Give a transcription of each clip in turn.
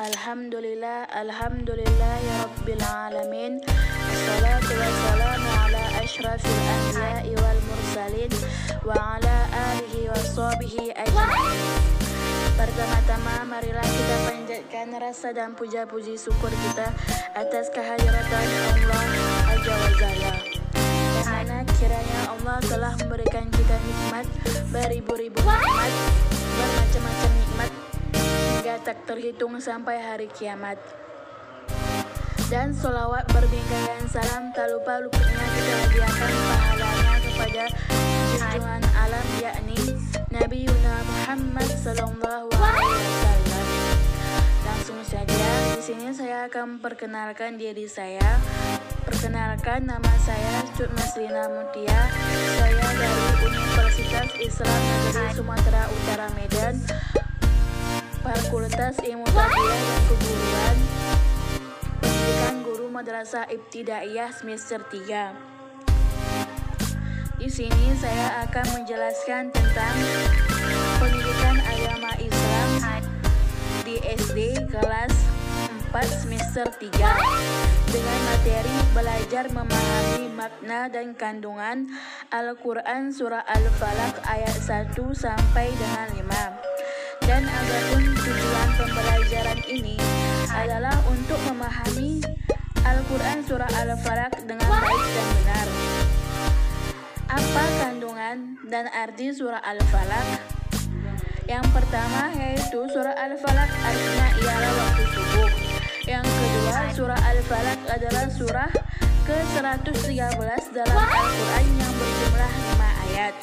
Alhamdulillah ya Rabbil Alamin. Assalatu wassalamu ala ashrafil anbiya'i wal mursalin wa ala alihi wa sahbihi ajma'in. Pertama-tama marilah kita panjatkan rasa dan puja-puji syukur kita atas kehadiran Allah Azza wa Jalla. Karena kiranya Allah telah memberikan kita nikmat, beribu-ribu nikmat, bermacam-macam nikmat, hingga tak terhitung sampai hari kiamat. Dan sholawat berbingkai salam tak lupa-lupanya kita hadiahkan pahalanya kepada junjungan alam, yakni Nabi Muhammad sallallahu alaihi wasallam. Langsung saja, di sini saya akan perkenalkan diri saya. Perkenalkan, nama saya Cut Maslina Mutia. Saya dari Universitas Islam Negeri Sumatera Utara Medan, Fakultas Ilmu Tarbiyah dan Keguruan, Pendidikan Guru Madrasah Ibtidaiyah semester 3. Di sini saya akan menjelaskan tentang pendidikan agama Islam di SD kelas 4 semester 3 dengan materi belajar memahami makna dan kandungan Al-Quran surah Al-Falaq ayat 1 sampai dengan 5. Dan adapun tujuan pembelajaran ini adalah untuk memahami Al-Quran surah Al-Falaq dengan baik dan benar. Apa kandungan dan arti surah Al-Falaq? Yang pertama yaitu surah Al-Falaq artinya ialah waktu subuh. Yang kedua, surah Al-Falaq adalah surah ke-113 dalam Al-Quran yang berjumlah 5 ayat.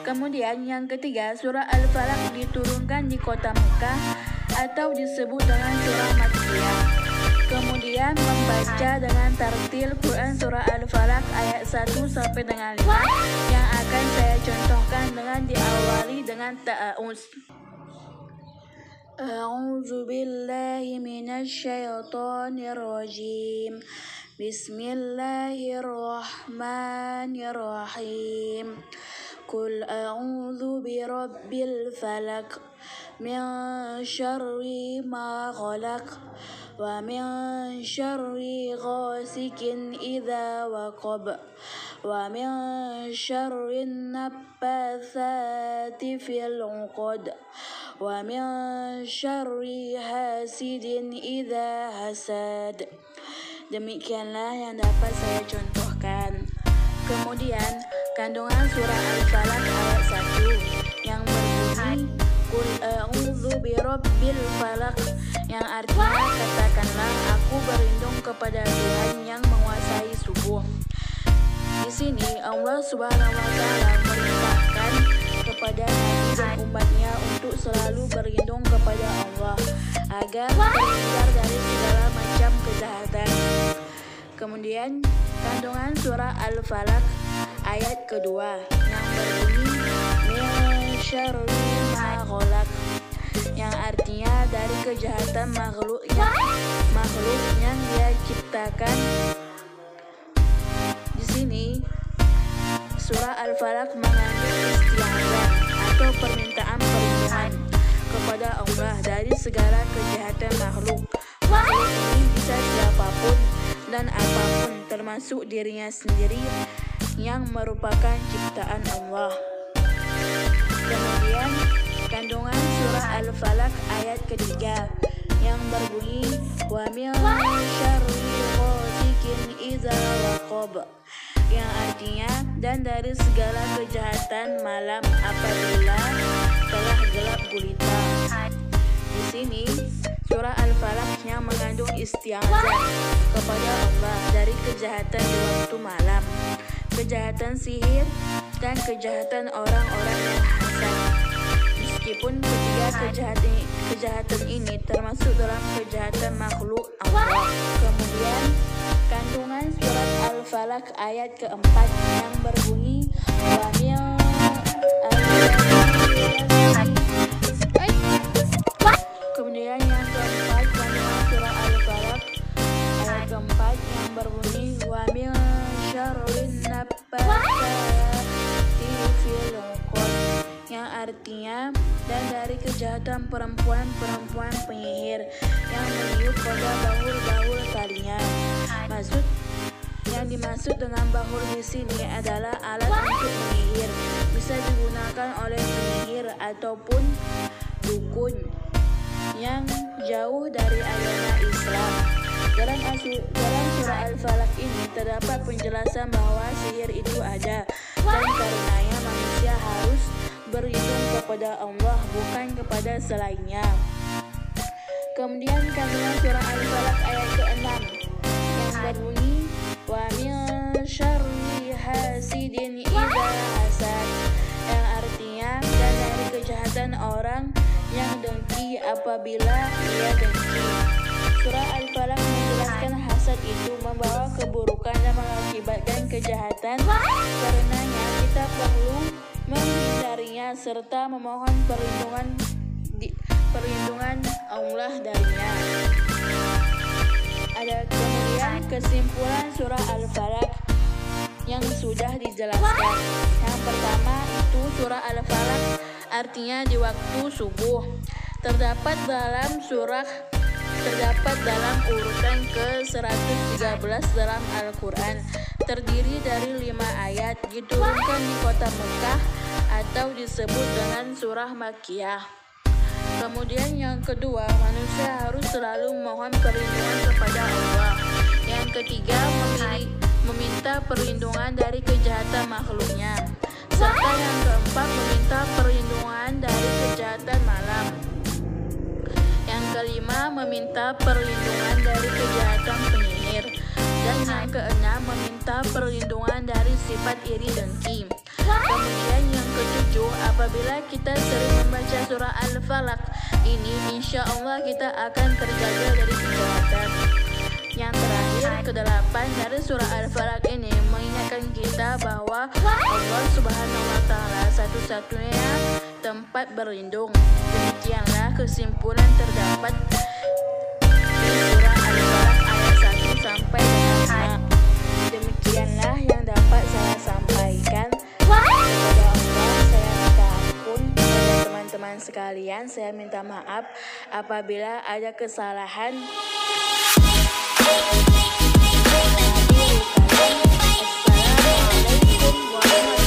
Kemudian yang ketiga, surah Al-Falaq diturunkan di kota Mekah atau disebut dengan surah Makkiyah. Kemudian membaca dengan tartil Quran surah Al-Falaq ayat 1 sampai dengan 5 yang akan saya contohkan dengan diawali dengan ta'awuz. A'udzu billahi minasy syaithanir rajim. Bismillahirrahmanirrahim. Qul a'udzu birabbil falaq min syarri ma khalaq wa min syarri ghasikin idza waqab wa min syarri naffatsati fil 'uqad wa min syarri hasidin idza hasad. Demikianlah yang dapat saya contohkan. Kemudian kandungan surah Al-Falaq ayat 1 yang berbunyi Qul a'udzu birabbil falaq, yang artinya katakanlah aku berlindung kepada Tuhan yang menguasai subuh. Di sini Allah Subhanahu wa taala memerintahkan kepada Nabi dan umatnya untuk selalu berlindung kepada Allah agar terhindar dari segala macam kejahatan. Kemudian kandungan surah Al-Falaq ayat kedua yang berbunyi min syarri ma khalaq, yang artinya dari kejahatan makhluk yang dia ciptakan. Di sini surah Al-Falaq mengandung isti'adzah atau permintaan perlindungan kepada Allah dari segala kejahatan makhluk. Makhluk ini bisa siapapun dan apapun, termasuk dirinya sendiri yang merupakan ciptaan Allah. Kemudian kandungan surah Al-Falaq ayat ketiga yang berbunyi wa min syarri ghasikin idza waqab, yang artinya dan dari segala kejahatan malam apabila telah gelap gulita. Di sini surah Al-Falaq yang mengandung isti'adzah kepada Allah dari kejahatan di waktu malam, kejahatan sihir dan kejahatan orang-orang yang hasad. Meskipun ketiga kejahatan ini termasuk dalam kejahatan makhluk Allah. Kemudian kandungan surat Al-Falaq ayat keempat yang berbunyi wa min Kemudian yang keempat kandungan surah Al-Falaq ayat keempat yang berbunyi wa min syarrin naffatsati fil 'uqad, yang artinya, dan dari kejahatan perempuan-perempuan penyihir yang meniup pada bahul-bahul kalian. Yang dimaksud dengan bahul di sini adalah alat untuk menyihir. Bisa digunakan oleh penyihir ataupun dukun yang jauh dari agama Islam. Dalam surah Al-Falaq ini terdapat penjelasan bahwa sihir itu ada, dan karenanya manusia harus berlindung kepada Allah, bukan kepada selainnya. Kemudian kandungan surah Al-Falaq ayat ke-6 yang berbunyi wa min syarri hasidin idza hasad, yang artinya dan dari kejahatan orang yang dengki apabila ia dengki. Surah Al-Falaq menjelaskan hasad itu membawa keburukan dan mengakibatkan kejahatan. Karenanya kita perlu menghindarinya serta memohon perlindungan Allah darinya. Ada kemudian kesimpulan surah Al-Falaq yang sudah dijelaskan. Yang pertama itu surah Al-Falaq artinya di waktu subuh. Terdapat dalam urutan ke-113 dalam Al-Quran. Terdiri dari 5 ayat, diturunkan di kota Mekah atau disebut dengan surah Makkiyah. Kemudian yang kedua, manusia harus selalu mohon perlindungan kepada Allah. Yang ketiga, meminta perlindungan dari kejahatan makhluknya. Serta yang keempat, meminta perlindungan dari kejahatan malam. Yang kelima, meminta perlindungan dari kejahatan penyihir. Dan yang keenam, meminta perlindungan dari sifat iri dengki. Kemudian yang ketujuh, apabila kita sering membaca surah Al-Falaq ini, insya Allah kita akan terjaga dari kejahatan. Yang terakhir, kedelapan dari surah Al-Falaq ini mengingatkan kita bahwa Allah Subhanahu wa Ta'ala satu-satunya tempat berlindung. Demikianlah kesimpulan terdapat di surah Al-Falaq ayat 1 sampai dengan 5. Demikianlah yang dapat saya sampaikan. Kepada Allah saya minta ampun, kepada teman-teman sekalian saya minta maaf apabila ada kesalahan. Assalamualaikum warahmatullahi wabarakatuh.